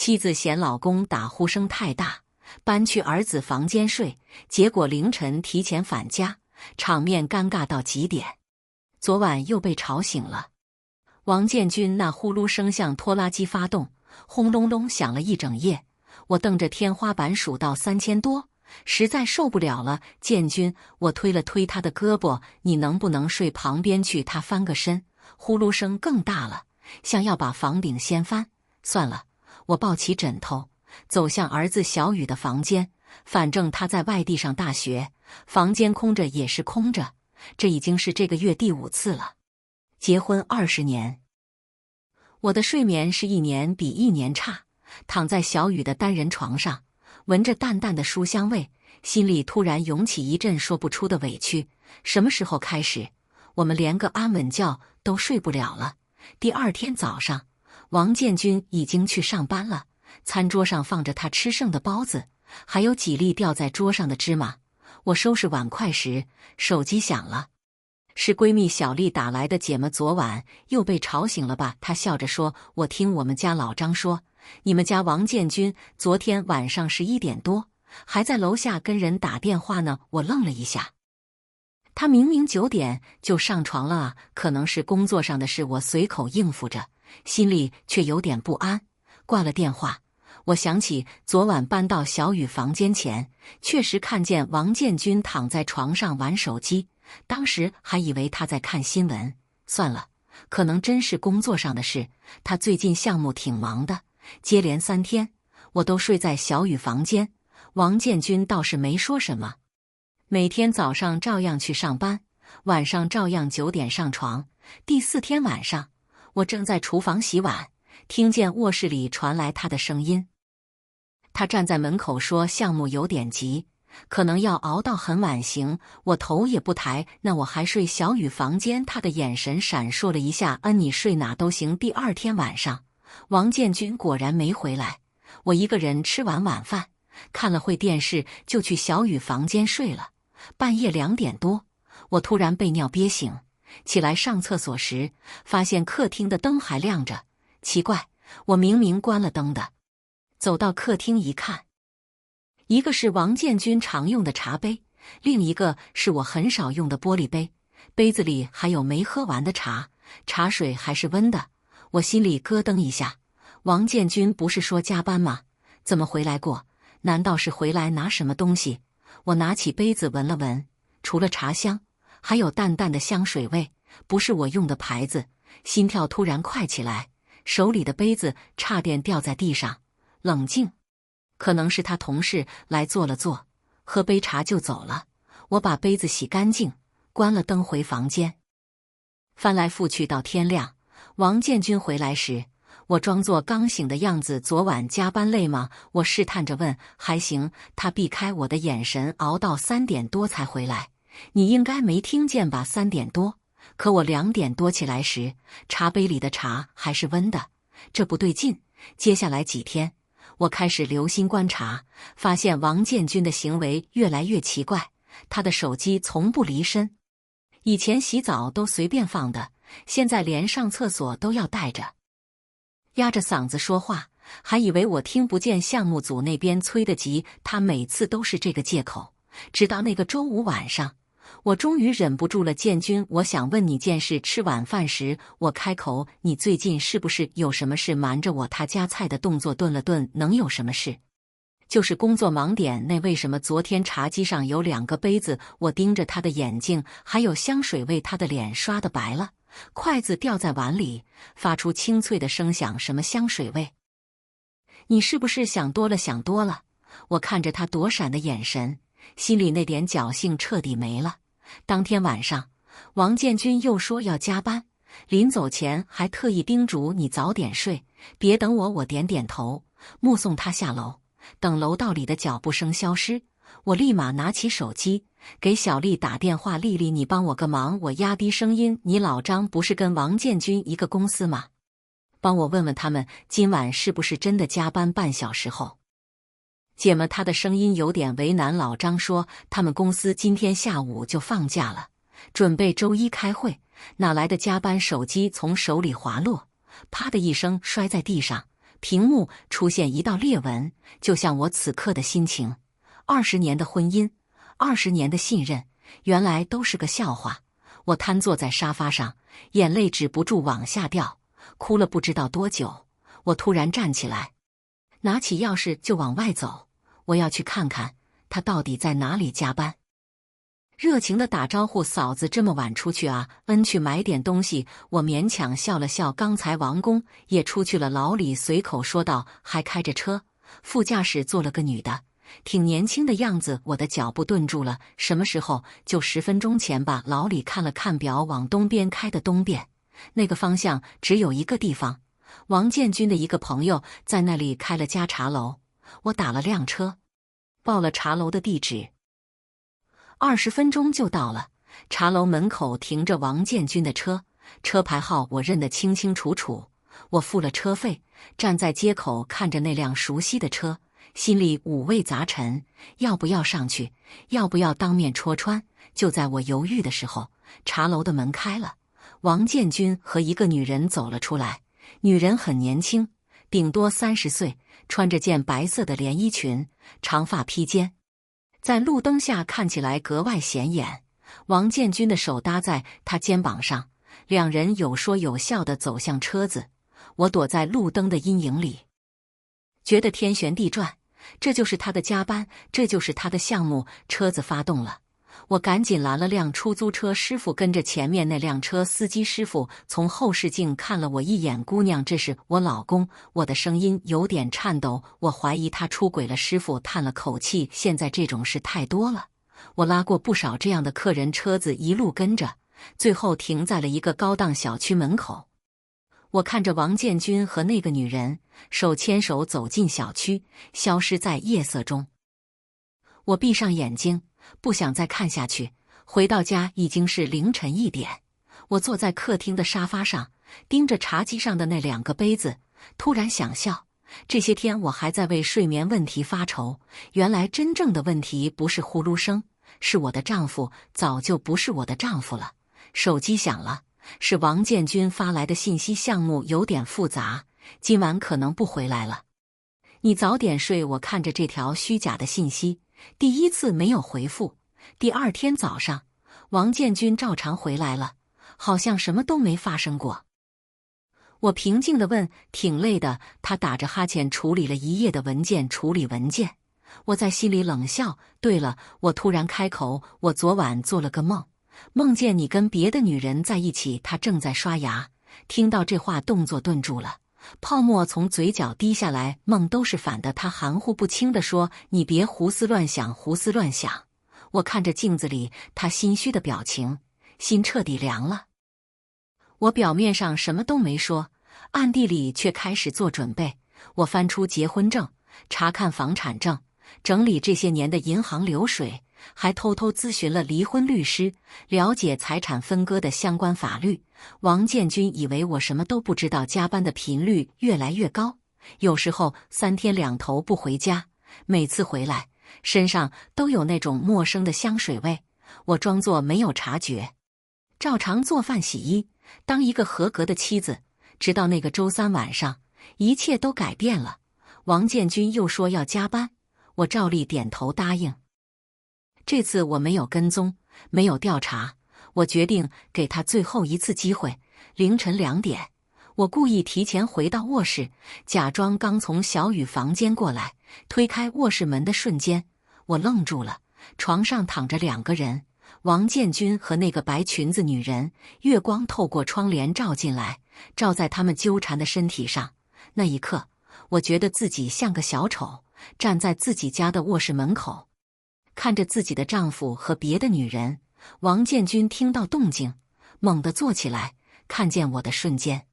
妻子嫌老公打呼声太大，搬去儿子房间睡，结果凌晨提前返家，场面尴尬到极点。昨晚又被吵醒了，王建军那呼噜声像拖拉机发动，轰隆隆响了一整夜。我瞪着天花板数到3000多，实在受不了了。建军，我推了推他的胳膊，你能不能睡旁边去？他翻个身，呼噜声更大了，像要把房顶掀翻。算了，我抱起枕头，走向儿子小雨的房间。反正他在外地上大学，房间空着也是空着。这已经是这个月第5次了。结婚20年，我的睡眠是1年比1年差。躺在小雨的单人床上，闻着淡淡的书香味，心里突然涌起一阵说不出的委屈。什么时候开始，我们连个安稳觉都睡不了了？第2天早上，王建军已经去上班了，餐桌上放着他吃剩的包子，还有几粒掉在桌上的芝麻。我收拾碗筷时，手机响了，是闺蜜小丽打来的。姐们，昨晚又被吵醒了吧？她笑着说，我听我们家老张说，你们家王建军昨天晚上11点多还在楼下跟人打电话呢。我愣了一下，他明明9点就上床了啊，可能是工作上的事，我随口应付着，心里却有点不安。挂了电话，我想起昨晚搬到小雨房间前，确实看见王建军躺在床上玩手机，当时还以为他在看新闻。算了，可能真是工作上的事，他最近项目挺忙的。接连3天，我都睡在小雨房间，王建军倒是没说什么。每天早上照样去上班，晚上照样9点上床。第4天晚上，我正在厨房洗碗，听见卧室里传来他的声音。他站在门口说项目有点急，可能要熬到很晚行。我头也不抬，那我还睡小雨房间？他的眼神闪烁了一下，你睡哪都行。第2天晚上，王建军果然没回来。我一个人吃完晚饭，看了会电视，就去小雨房间睡了。半夜2点多，我突然被尿憋醒，起来上厕所时，发现客厅的灯还亮着。奇怪，我明明关了灯的。走到客厅一看，一个是王建军常用的茶杯，另一个是我很少用的玻璃杯，杯子里还有没喝完的茶，茶水还是温的。我心里咯噔一下，王建军不是说加班吗？怎么回来过？难道是回来拿什么东西？我拿起杯子闻了闻，除了茶香，还有淡淡的香水味，不是我用的牌子。心跳突然快起来，手里的杯子差点掉在地上。冷静，可能是他同事来坐了坐，喝杯茶就走了。我把杯子洗干净，关了灯回房间，翻来覆去到天亮。王建军回来时，我装作刚醒的样子。昨晚加班累吗？我试探着问。还行。他避开我的眼神，熬到3点多才回来。你应该没听见吧？3点多。可我2点多起来时，茶杯里的茶还是温的，这不对劲。接下来几天，我开始留心观察，发现王建军的行为越来越奇怪。他的手机从不离身，以前洗澡都随便放的，现在连上厕所都要带着。压着嗓子说话，还以为我听不见项目组那边催得急，他每次都是这个借口。直到那个周五晚上，我终于忍不住了。建军，我想问你件事。吃晚饭时，我开口，你最近是不是有什么事瞒着我？他夹菜的动作顿了顿，能有什么事？就是工作忙点。那为什么昨天茶几上有2个杯子？我盯着他的眼睛，还有香水味，他的脸刷得白了，筷子掉在碗里，发出清脆的声响。什么香水味？你是不是想多了？想多了。我看着他躲闪的眼神，心里那点侥幸彻底没了。当天晚上，王建军又说要加班，临走前还特意叮嘱你早点睡，别等我。我点点头，目送他下楼。等楼道里的脚步声消失，我立马拿起手机给小丽打电话。丽丽，你帮我个忙。我压低声音，你老张不是跟王建军一个公司吗？帮我问问他们今晚是不是真的加班半小时后。姐们，他的声音有点为难。老张说他们公司今天下午就放假了，准备周一开会，哪来的加班？手机从手里滑落，啪的一声摔在地上，屏幕出现一道裂纹，就像我此刻的心情。20年的婚姻，20年的信任，原来都是个笑话。我瘫坐在沙发上，眼泪止不住往下掉，哭了不知道多久。我突然站起来，拿起钥匙就往外走，我要去看看他到底在哪里加班。热情地打招呼：“嫂子这么晚出去啊？”“去买点东西。”我勉强笑了笑。刚才王工也出去了。老李随口说道，还开着车，副驾驶坐了个女的，挺年轻的样子。我的脚步顿住了。什么时候？就10分钟前吧。老李看了看表，往东边开的。东边那个方向只有一个地方，王建军的一个朋友在那里开了家茶楼。我打了辆车，报了茶楼的地址。20分钟就到了，茶楼门口停着王建军的车，车牌号我认得清清楚楚。我付了车费，站在街口看着那辆熟悉的车，心里五味杂陈，要不要上去，要不要当面戳穿？就在我犹豫的时候，茶楼的门开了，王建军和一个女人走了出来。女人很年轻，顶多30岁，穿着件白色的连衣裙，长发披肩，在路灯下看起来格外显眼。王建军的手搭在他肩膀上，两人有说有笑地走向车子。我躲在路灯的阴影里，觉得天旋地转。这就是他的加班，这就是他的项目。车子发动了，我赶紧拦了辆出租车，师傅跟着前面那辆车。司机师傅从后视镜看了我一眼：“姑娘，这是我老公。”我的声音有点颤抖，我怀疑他出轨了。师傅叹了口气：“现在这种事太多了，我拉过不少这样的客人。”车子一路跟着，最后停在了一个高档小区门口。我看着王建军和那个女人手牵手走进小区，消失在夜色中。我闭上眼睛，不想再看下去。回到家已经是凌晨1点，我坐在客厅的沙发上，盯着茶几上的那2个杯子，突然想笑。这些天我还在为睡眠问题发愁，原来真正的问题不是呼噜声，是我的丈夫早就不是我的丈夫了。手机响了，是王建军发来的信息：“项目有点复杂，今晚可能不回来了，你早点睡。”我看着这条虚假的信息，第一次没有回复。第2天早上，王建军照常回来了，好像什么都没发生过。我平静地问：“挺累的。”他打着哈欠处理了一夜的文件，处理文件。我在心里冷笑。对了，我突然开口：“我昨晚做了个梦，梦见你跟别的女人在一起。”他正在刷牙，听到这话动作顿住了，泡沫从嘴角滴下来。梦都是反的。他含糊不清地说：“你别胡思乱想，胡思乱想。”我看着镜子里他心虚的表情，心彻底凉了。我表面上什么都没说，暗地里却开始做准备。我翻出结婚证，查看房产证，整理这些年的银行流水，还偷偷咨询了离婚律师，了解财产分割的相关法律。王建军以为我什么都不知道。加班的频率越来越高，有时候3天2头不回家，每次回来身上都有那种陌生的香水味。我装作没有察觉，照常做饭洗衣，当一个合格的妻子。直到那个周3晚上，一切都改变了。王建军又说要加班，我照例点头答应。这次我没有跟踪，没有调查，我决定给他最后一次机会。凌晨2点，我故意提前回到卧室，假装刚从小雨房间过来。推开卧室门的瞬间，我愣住了。床上躺着2个人，王建军和那个白裙子女人。月光透过窗帘照进来，照在他们纠缠的身体上。那一刻，我觉得自己像个小丑，站在自己家的卧室门口，看着自己的丈夫和别的女人。王建军听到动静，猛地坐起来，看见我的瞬间，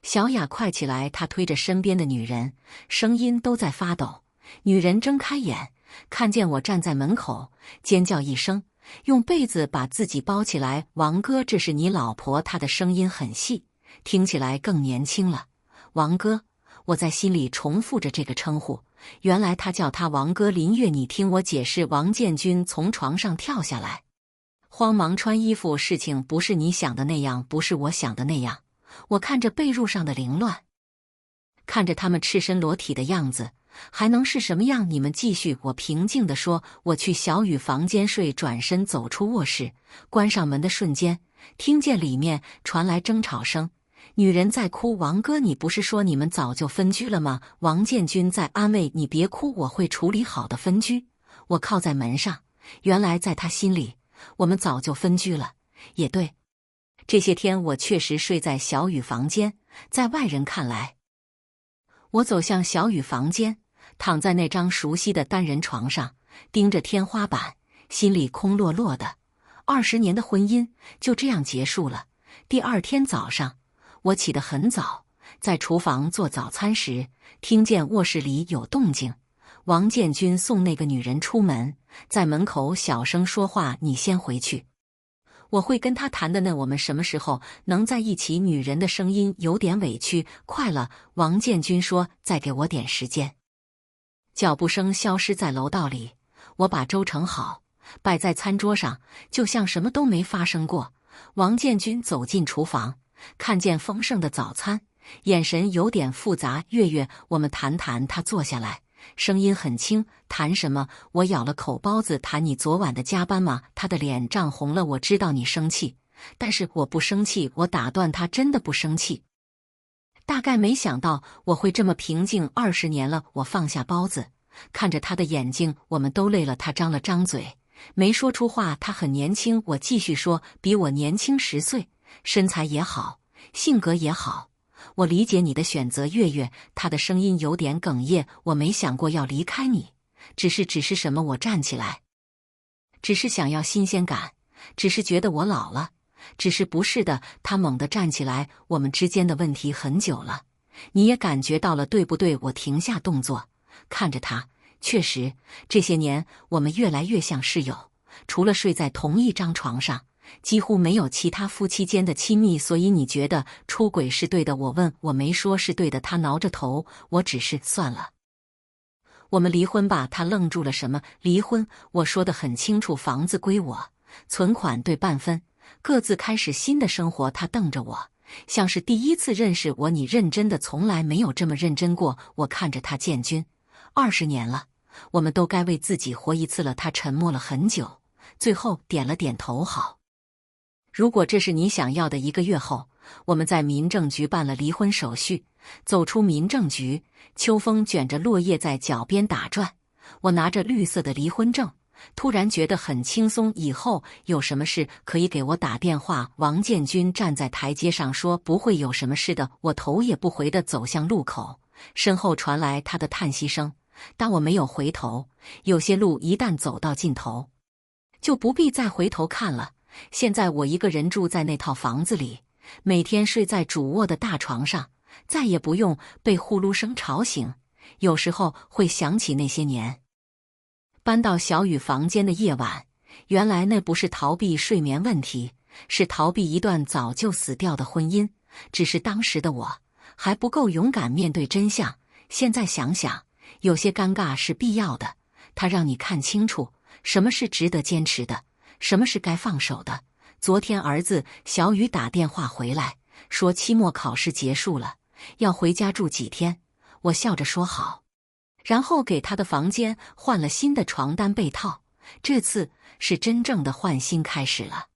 小雅快起来，他推着身边的女人，声音都在发抖。女人睁开眼，看见我站在门口，尖叫一声，用被子把自己包起来。王哥，这是你老婆。她的声音很细，听起来更年轻了。王哥，我在心里重复着这个称呼。原来他叫他王哥。林月，你听我解释。王建军从床上跳下来，慌忙穿衣服。事情不是你想的那样，不是我想的那样。我看着被褥上的凌乱，看着他们赤身裸体的样子，还能是什么样？你们继续。我平静地说。我去小雨房间睡，转身走出卧室，关上门的瞬间，听见里面传来争吵声，女人在哭。王哥，你不是说你们早就分居了吗？王建军在安慰。你别哭，我会处理好的。分居？我靠在门上，原来在他心里，我们早就分居了。也对，这些天我确实睡在小雨房间，在外人看来。我走向小雨房间，躺在那张熟悉的单人床上，盯着天花板，心里空落落的。20年的婚姻就这样结束了。第二天早上，我起得很早，在厨房做早餐时，听见卧室里有动静。王建军送那个女人出门，在门口小声说话：“你先回去，我会跟他谈的呢。我们什么时候能在一起？”女人的声音有点委屈。快了，王建军说，再给我点时间。脚步声消失在楼道里，我把粥盛好，摆在餐桌上，就像什么都没发生过。王建军走进厨房，看见丰盛的早餐，眼神有点复杂。月月，我们谈谈。他坐下来，声音很轻。谈什么？我咬了口包子。谈你昨晚的加班吗？他的脸涨红了。我知道你生气，但是我不生气。我打断他，真的不生气。大概没想到我会这么平静。20年了。我放下包子，看着他的眼睛。我们都累了。他张了张嘴，没说出话。他很年轻。我继续说，比我年轻10岁，身材也好，性格也好。我理解你的选择，月月。他的声音有点哽咽。我没想过要离开你，只是什么？我站起来，只是想要新鲜感，只是觉得我老了，只是不是的。他猛地站起来。我们之间的问题很久了，你也感觉到了，对不对？我停下动作，看着他。确实，这些年我们越来越像室友，除了睡在同一张床上，几乎没有其他夫妻间的亲密。所以你觉得出轨是对的？我问。我没说是对的。他挠着头。我只是算了，我们离婚吧。他愣住了。什么离婚？我说得很清楚，房子归我，存款对半分，各自开始新的生活。他瞪着我，像是第一次认识我。你认真的？从来没有这么认真过。我看着他。建军，20年了，我们都该为自己活一次了。他沉默了很久，最后点了点头。好，如果这是你想要的。1个月后，我们在民政局办了离婚手续。走出民政局，秋风卷着落叶在脚边打转，我拿着绿色的离婚证，突然觉得很轻松。以后有什么事可以给我打电话。王建军站在台阶上说，不会有什么事的。我头也不回地走向路口，身后传来他的叹息声。但我没有回头，有些路一旦走到尽头，就不必再回头看了。现在我一个人住在那套房子里，每天睡在主卧的大床上，再也不用被呼噜声吵醒。有时候会想起那些年搬到小雨房间的夜晚，原来那不是逃避睡眠问题，是逃避一段早就死掉的婚姻。只是当时的我还不够勇敢面对真相。现在想想，有些尴尬是必要的，它让你看清楚什么是值得坚持的，什么是该放手的。昨天儿子小雨打电话回来，说期末考试结束了，要回家住几天。我笑着说好，然后给他的房间换了新的床单被套。这次是真正的换新开始了。